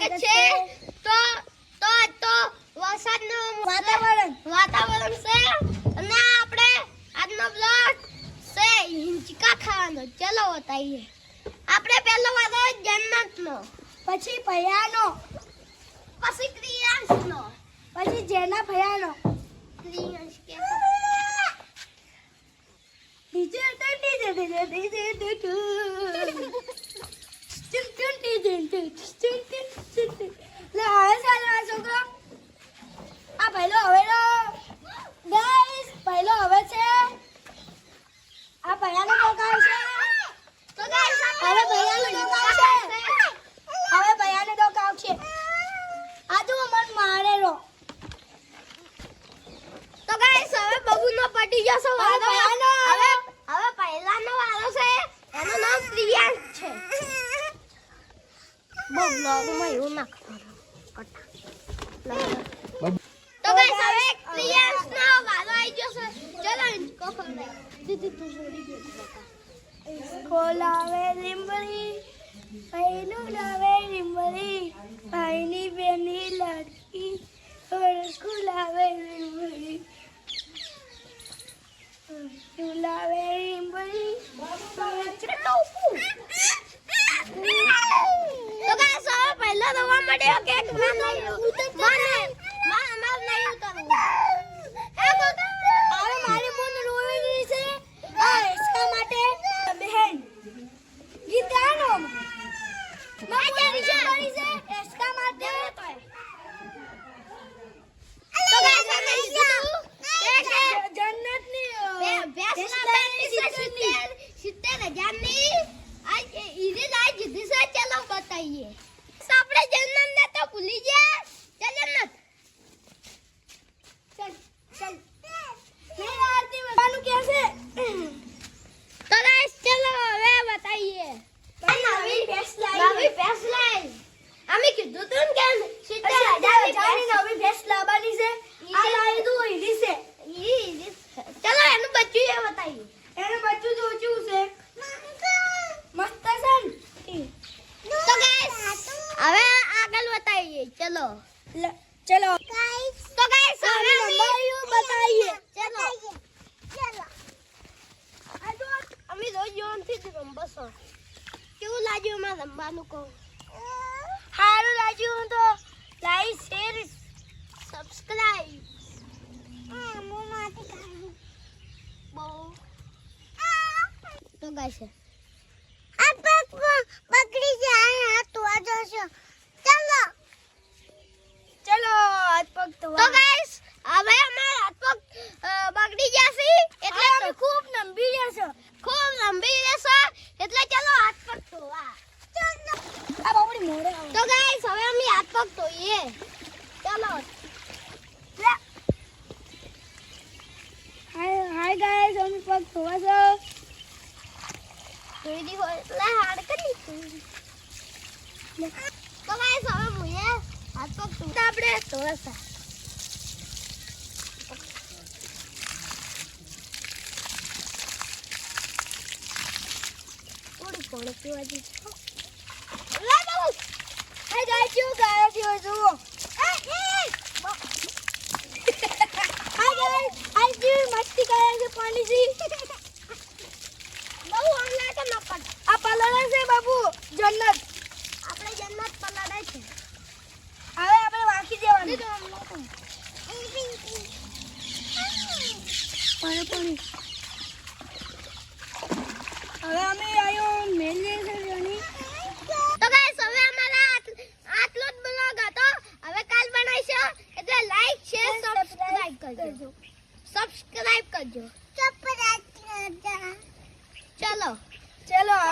સ્વાગત છે તો વરસાદનું વાતાવરણ છે અને આપણે આજનો બ્લોગ છે હિંચકા ખાવાનો. ચલો બતાઈએ. આપણે પહેલો વારો જન્નતનો, પછી ભયાનો, પછી ક્રિયાંશનો, પછી જેના ભયાનો, ક્રિયાંશ કે આ પહેલો હવેનો ગાઈસ, પહેલો હવે છે. આ ભયાનો ડોકાવ છે. તો ગાઈસ હવે ભયાનો ડોકાવ છે. હવે ભયાનો ડોકાવ છે. આ જો મન મારેલો. તો ગાઈસ હવે બબુનો પટી જશે વારો. હવે પહેલાનો વારો છે, એનું નામ ક્રિયાંશ છે. બહુ બ્લોગમાં એવું નાખવાનું. તો ગાઈસ હવે ક્રિયાંશનો વારો આવી જશે. ચલો હિંચકો ખવડાવ. દીદી તું છોડી દે બકા. ખોલાવે લીંબડી, ભાઈનું લાવે લીંબડી, ભાઈની બેની લડકી, ખોલાવે લીંબડી, ખોલાવે લીંબડી. તો ગાઈસ હવે પહેલો દવા મળ્યો કે મને નહીં ઉતરવું. હવે મારી મન રોઈ રહી છે. આ હિંચકા માટે બહેન ગીત ગાનો મારી છે હિંચકા માટે. તો ગાઈસ અમે કીધું કે જન્નતની $70,000ની આજ ઈદે લાઈ જીધી છે. ચલો બતાઈએ. આપણે જન્નત ને તો ભૂલી ગયા. ચલ જન્નત. ચલ નહીં આરતી બનું કે છે. તો ગાઈસ ચલો હવે બતાઈએ. નવી ભેંસ નવી ભેંસ લાઈ. અમે કીધું તું ને કે 70,000ની નવી ભેંસ લાવવાની છે. આ લાવી દઉં ઈડી છે. ચલો એનું બચ્ચું એ બતાઈએ. એનું બચ્ચું તો ઊંચું છે. મસ્ત છે ને? તો ગાઈસ હવે આગળ બતાઈએ. ચલો ચલો તો ગાઈસ હવે અમે લંબાઈઓ બતાઈએ. ચલો અમે રોજ જોનથી જ રમબસો. કેવું લાગ્યું માં રમવાનું કહું? સારું લાગ્યું તો લાઈક શેર સબસ્ક્રાઇબ બહુ તો ગાઈસ આ પગ પકડી જાય હાથ તો જશો. ચલો ચલો હાથ પગ તો ગાઈસ હવે અમારા હાથ પગ બગડી જશે એટલે અમે ખૂબ નંબી જશે. ખૂબ લંબી રહેશે એટલે ચલો હાથ પગ ધોવા. આ બાપડી મોડે તો ગાઈસ હવે અમે હાથ પગ ધોઈએ. ચલો હાય ગાઈસ, અમે પગ ધોવા છો. ધોઈ દી હોય એટલે હાડ કરી. તો ગાઈસ હવે મુએ હાથ પગ ધોતા આપણે ધોવા. થોડી કોણ પીવા દી. લે બાબુ હાય ગાઈસ, કેવું ગાય છે જુઓ. હાય ગાઈસ, આ જે મસ્તી કરે છે પાણીથી. બહુ ઓનલા તો ન પડ. આ પલળે છે બાબુ જન્નત. આપણે જન્નત પલાડે છે. હવે આપણે વાંકી દેવાનું. પાણી હવે અમે આયો મેલીએ છે જણી. તો ગાઈસ હવે અમારા આટલો જ બ્લોગ હતો. હવે કાલ બનાવીશું એટલે લાઈક શેર સબસ્ક્રાઇબ કરજો. સબસ્ક્રાઇબ કરજો. ચલો ચલો